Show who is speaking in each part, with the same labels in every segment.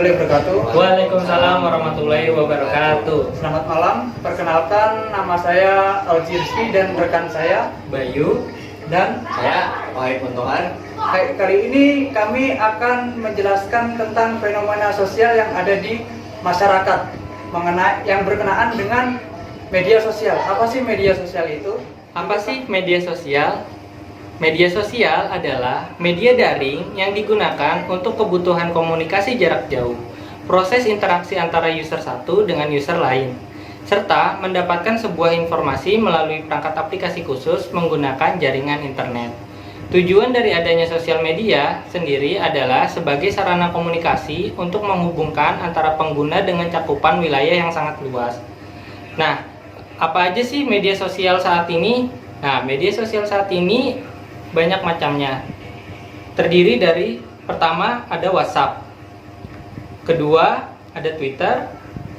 Speaker 1: warahmatullahi wabarakatuh.
Speaker 2: Waalaikumsalam warahmatullahi wabarakatuh.
Speaker 1: Selamat malam, perkenalkan nama saya Alji Rizky dan rekan saya
Speaker 2: Bayu
Speaker 1: dan
Speaker 2: saya Wahid Muntohar.
Speaker 1: kali ini kami akan menjelaskan tentang fenomena sosial yang ada di masyarakat mengenai yang berkenaan dengan media sosial. Apa sih media sosial itu?
Speaker 2: Apa sih media sosial? Media sosial adalah media daring yang digunakan untuk kebutuhan komunikasi jarak jauh, proses interaksi antara user satu dengan user lain, serta mendapatkan sebuah informasi melalui perangkat aplikasi khusus menggunakan jaringan internet. Tujuan dari adanya sosial media sendiri adalah sebagai sarana komunikasi untuk menghubungkan antara pengguna dengan cakupan wilayah yang sangat luas. Nah, apa aja sih media sosial saat ini? Nah, media sosial saat ini banyak macamnya. Terdiri dari pertama ada WhatsApp, kedua ada Twitter,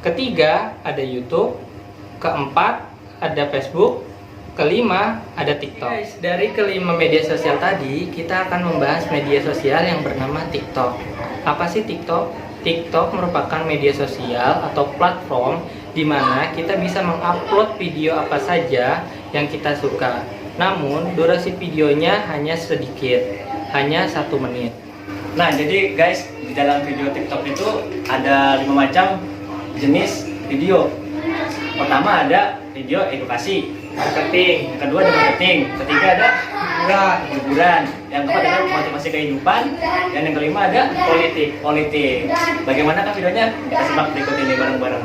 Speaker 2: ketiga ada YouTube, keempat ada Facebook, kelima ada TikTok. Guys, dari kelima media sosial tadi, kita akan membahas media sosial yang bernama TikTok. Apa sih TikTok? TikTok merupakan media sosial atau platform di mana kita bisa mengupload video apa saja yang kita suka. Namun durasi videonya hanya sedikit, hanya 1 menit.
Speaker 3: Nah, jadi guys, di dalam video TikTok itu ada 5 macam jenis video. Pertama ada video edukasi, marketing. Yang kedua ada marketing. Ketiga ada hiburan. Yang keempat ada motivasi kehidupan. Dan yang kelima ada politik. Bagaimanakah videonya? Kita simak berikut ini bareng-bareng.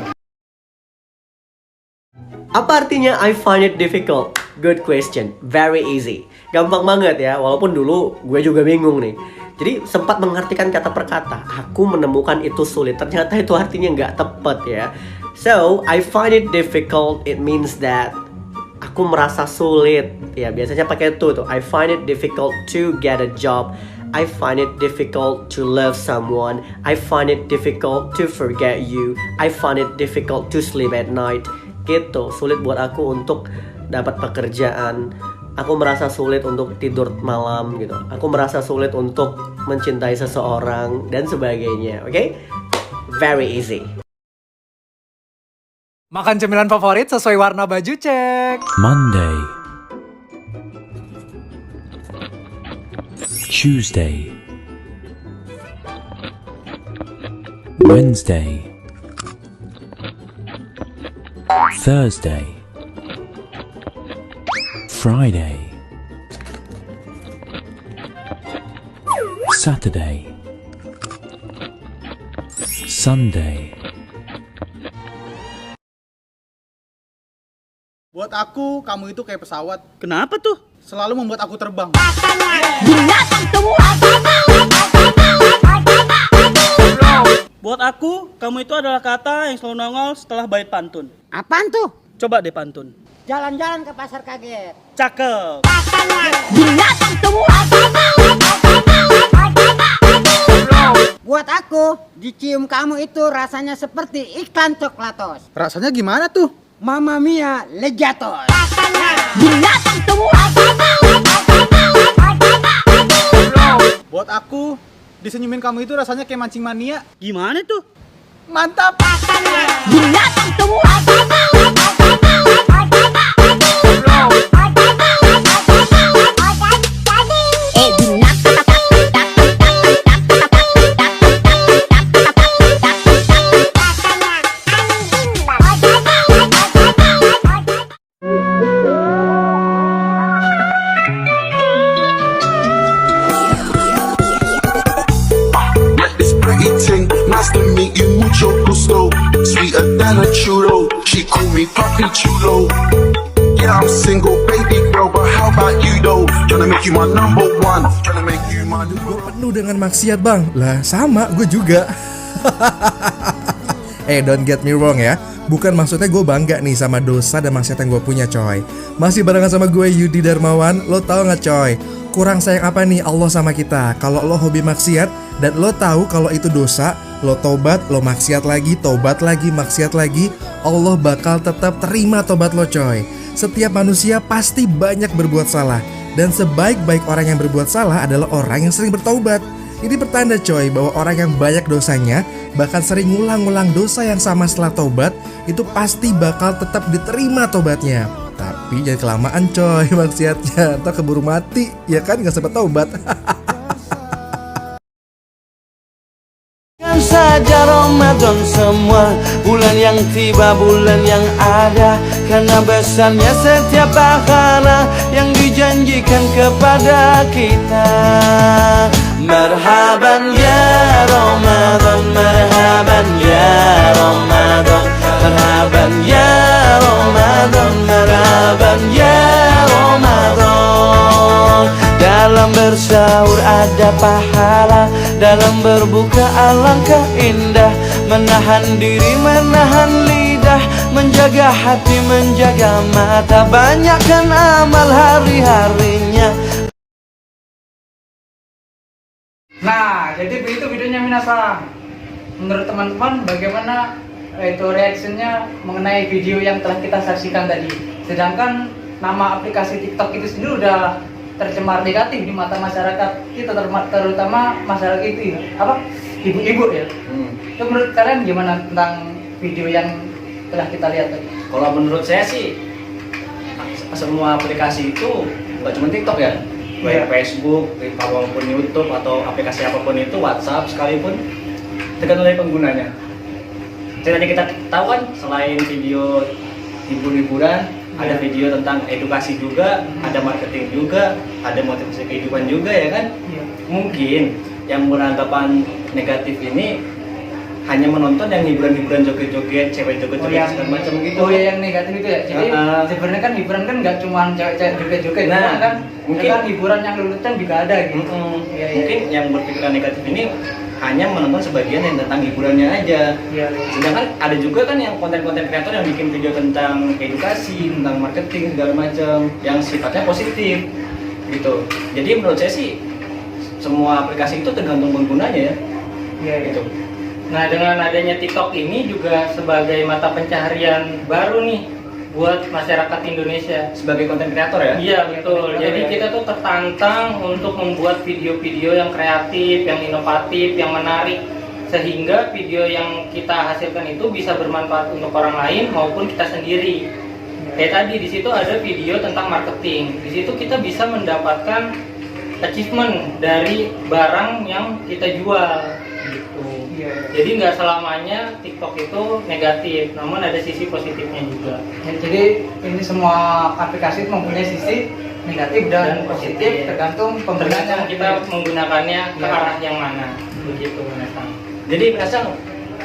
Speaker 4: Apa artinya I find it difficult? Good question, very easy. Gampang banget ya, walaupun dulu gue juga bingung nih. Jadi sempat mengartikan kata per kata. Aku menemukan itu sulit, ternyata itu artinya nggak tepat ya. So, I find it difficult, it means that aku merasa sulit. Ya, biasanya pakai itu tuh. I find it difficult to get a job. I find it difficult to love someone. I find it difficult to forget you. I find it difficult to sleep at night. Gitu, sulit buat aku untuk dapat pekerjaan. Aku merasa sulit untuk tidur malam gitu. Aku merasa sulit untuk mencintai seseorang dan sebagainya. Oke? Very easy.
Speaker 5: Makan cemilan favorit sesuai warna baju, cek.
Speaker 6: Monday, Tuesday, Wednesday, Thursday, Friday, Saturday, Sunday.
Speaker 7: Buat aku, kamu itu kayak pesawat.
Speaker 5: Kenapa tuh?
Speaker 7: Selalu membuat aku terbang.
Speaker 5: Buat aku, kamu itu adalah kata yang selalu nongol setelah bait pantun.
Speaker 8: Apaan tuh?
Speaker 5: Coba deh pantun.
Speaker 8: Jalan-jalan ke pasar kaget.
Speaker 5: Cakep.
Speaker 8: Buat aku, dicium kamu itu rasanya seperti iklan coklatos.
Speaker 7: Rasanya gimana tuh?
Speaker 8: Mamma mia, legatos.
Speaker 7: Buat aku, disenyumin kamu itu rasanya kayak mancing mania.
Speaker 5: Gimana tuh?
Speaker 7: Mantap!
Speaker 9: Nice to meet you, mucho gusto. Sweeter than a churro. She call me Papi Chulo. Yeah, I'm single, baby girl, but how about you though? Tryna make you my number one. Tryna make you my number
Speaker 10: one. Gue penuh dengan maksiat bang. Lah sama, gue juga. Don't get me wrong ya. Bukan maksudnya gue bangga nih sama dosa dan maksiat yang gue punya coy. Masih barengan sama gue Yudi Darmawan. Lo tau gak coy, kurang sayang apa nih Allah sama kita? Kalau lo hobi maksiat dan lo tahu kalau itu dosa, lo tobat, lo maksiat lagi, tobat lagi, maksiat lagi, Allah bakal tetap terima tobat lo coy. Setiap manusia pasti banyak berbuat salah, dan sebaik-baik orang yang berbuat salah adalah orang yang sering bertaubat. Ini pertanda coy bahwa orang yang banyak dosanya bahkan sering ngulang-ngulang dosa yang sama setelah tobat, itu pasti bakal tetap diterima tobatnya. Tapi jangan kelamaan coy maksiatnya, ntar keburu mati, ya kan gak sempat tobat.
Speaker 11: Saja Ramadan semua bulan yang tiba, bulan yang ada, karena besarnya setiap pahala yang dijanjikan kepada kita. Marhaban ya Ramadan, marhaban ya Ramadan, marhaban ya Ramadan, marhaban ya Ramadan. Dalam bersahur ada pahala, dalam berbuka alangkah indah. Menahan diri, menahan lidah, menjaga hati, menjaga mata. Banyakkan amal hari-harinya.
Speaker 1: Nah, jadi begitu videonya Minasang. Menurut teman-teman bagaimana itu reaksinya mengenai video yang telah kita saksikan tadi. Sedangkan nama aplikasi TikTok itu sendiri udah tercemar negatif di mata masyarakat kita, terutama masyarakat itu apa ibu-ibu ya. Itu menurut kalian gimana tentang video yang telah kita lihat tadi?
Speaker 3: Kalau menurut saya sih semua aplikasi itu nggak cuma TikTok ya, baik Facebook, maupun YouTube atau aplikasi apapun itu, WhatsApp sekalipun, tergantung dari penggunanya. Jadi kita tahu kan selain video hibur-hiburan, ada video tentang edukasi juga, ada marketing juga, ada motivasi kehidupan juga ya kan? Mungkin yang beranggapan negatif ini hanya menonton yang hiburan-hiburan joget-joget, cewek joget-joget segala macam gitu.
Speaker 1: Oh ya, yang negatif itu ya. Jadi sebenarnya kan hiburan kan nggak cuma cewek-cewek joget-joget, kan mungkin kan hiburan yang lulutan juga ada gitu.
Speaker 3: Mungkin yang berpikiran negatif ini hanya menonton sebagian yang tentang hiburannya aja. Sedangkan ada juga kan yang konten-konten kreator yang bikin video tentang edukasi, tentang marketing segala macam yang sifatnya positif gitu. Jadi menurut saya sih semua aplikasi itu tergantung penggunanya ya. Gitu.
Speaker 2: Nah, dengan adanya TikTok ini juga sebagai mata pencaharian baru nih buat masyarakat Indonesia
Speaker 3: sebagai konten kreator ya.
Speaker 2: Iya betul. Jadi kita tuh tertantang untuk membuat video-video yang kreatif, yang inovatif, yang menarik, sehingga video yang kita hasilkan itu bisa bermanfaat untuk orang lain maupun kita sendiri. Kayak tadi di situ ada video tentang marketing. Di situ kita bisa mendapatkan achievement dari barang yang kita jual. Gitu. Jadi nggak selamanya TikTok itu negatif, namun ada sisi positifnya juga.
Speaker 1: Jadi ini semua aplikasi mempunyai sisi negatif dan positif tergantung penggunanya.
Speaker 2: Kita menggunakannya ke arah yang mana, begitu Minasang.
Speaker 3: Jadi Minasang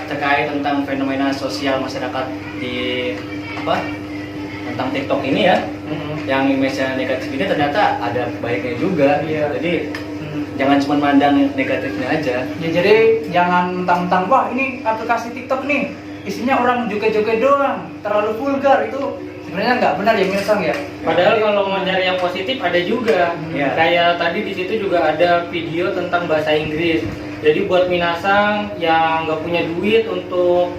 Speaker 3: terkait tentang fenomena sosial masyarakat di tentang TikTok ini ya, yang image-nya negatif ini ternyata ada baiknya juga. Jadi jangan cuma mandang negatifnya aja.
Speaker 1: Ya, jadi jangan mentang-mentang wah ini aplikasi TikTok nih isinya orang joget-joget doang, terlalu vulgar, itu sebenarnya nggak benar ya Minasang ya.
Speaker 2: Padahal kalau mau cari yang positif ada juga. Kayak tadi di situ juga ada video tentang bahasa Inggris. Jadi buat Minasang yang nggak punya duit untuk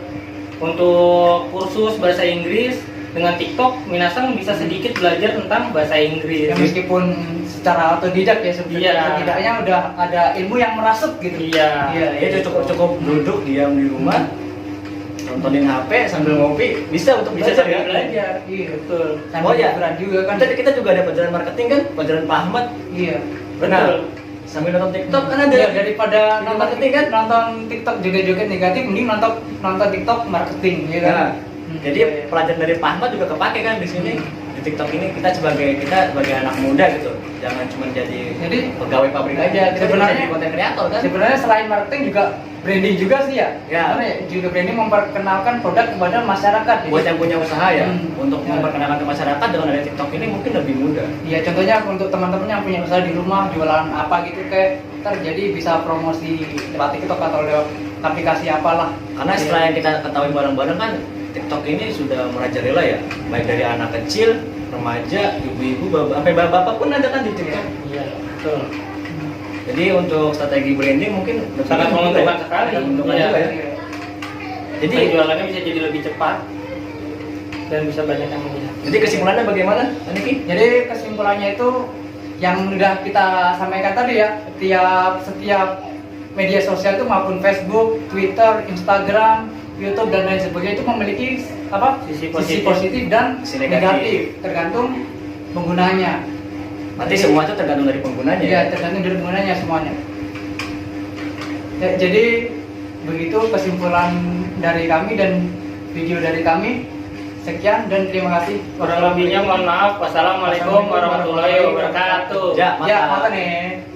Speaker 2: kursus bahasa Inggris, dengan TikTok Minasang bisa sedikit belajar tentang bahasa Inggris.
Speaker 1: Ya, meskipun secara otodidak ya sebenarnya, setidaknya udah ada ilmu yang merasuk gitu.
Speaker 3: Itu cukup duduk diam di rumah, nontonin HP sambil ngopi, bisa untuk belajar ya.
Speaker 1: Belajar. Iya betul.
Speaker 3: Oh ya,
Speaker 1: juga kan.
Speaker 3: Kita juga ada pelajaran marketing kan, pelajaran Pak Ahmad.
Speaker 1: Iya.
Speaker 3: Betul. Sambil nonton TikTok kan ada.
Speaker 1: Daripada nonton marketing kan, nonton TikTok joget-joget negatif, mending nonton TikTok marketing, ya kan.
Speaker 3: Jadi pelajaran dari Pak Ahmad juga kepake kan di sini. Di TikTok ini kita sebagai anak muda gitu, jangan cuma jadi pegawai pabrik aja. Kita sebenarnya jadi konten kreator kan.
Speaker 1: Sebenarnya selain marketing juga branding juga sih ya. Karena juga branding memperkenalkan produk kepada masyarakat.
Speaker 3: Buat yang punya usaha ya, untuk memperkenalkan ke masyarakat dengan ada TikTok ini mungkin lebih mudah.
Speaker 1: Iya, contohnya untuk teman-teman yang punya usaha di rumah jualan apa gitu kayak terjadi bisa promosi lewat TikTok atau lewat aplikasi apalah.
Speaker 3: Karena setelah yang kita ketahui bareng-bareng kan, TikTok ini sudah merajalela ya, baik dari anak kecil, remaja, ibu-ibu, sampai bapak-bapak pun ada kan di TikTok.
Speaker 2: Iya, betul.
Speaker 3: Jadi untuk strategi branding mungkin
Speaker 2: sangat menguntungkan sekali.
Speaker 3: Menguntungkan juga ya.
Speaker 2: Jadi jualannya bisa jadi lebih cepat dan bisa banyak yang melihat.
Speaker 3: Jadi kesimpulannya bagaimana, Niki?
Speaker 1: Jadi kesimpulannya itu yang udah kita sampaikan tadi ya, setiap media sosial itu maupun Facebook, Twitter, Instagram, YouTube dan lain sebagainya itu memiliki apa?
Speaker 3: Sisi
Speaker 1: Sisi
Speaker 3: positif.
Speaker 1: positif dan
Speaker 3: Sisi
Speaker 1: negatif.
Speaker 3: negatif.
Speaker 1: Tergantung penggunanya.
Speaker 3: Berarti semua itu tergantung dari penggunanya.
Speaker 1: Iya, tergantung dari penggunanya semuanya. Ya, jadi begitu kesimpulan dari kami dan video dari kami. Sekian dan terima kasih.
Speaker 2: Kurang lebihnya mohon maaf. Wassalamualaikum warahmatullahi wabarakatuh.
Speaker 3: Ya,
Speaker 1: Ya, mata nih.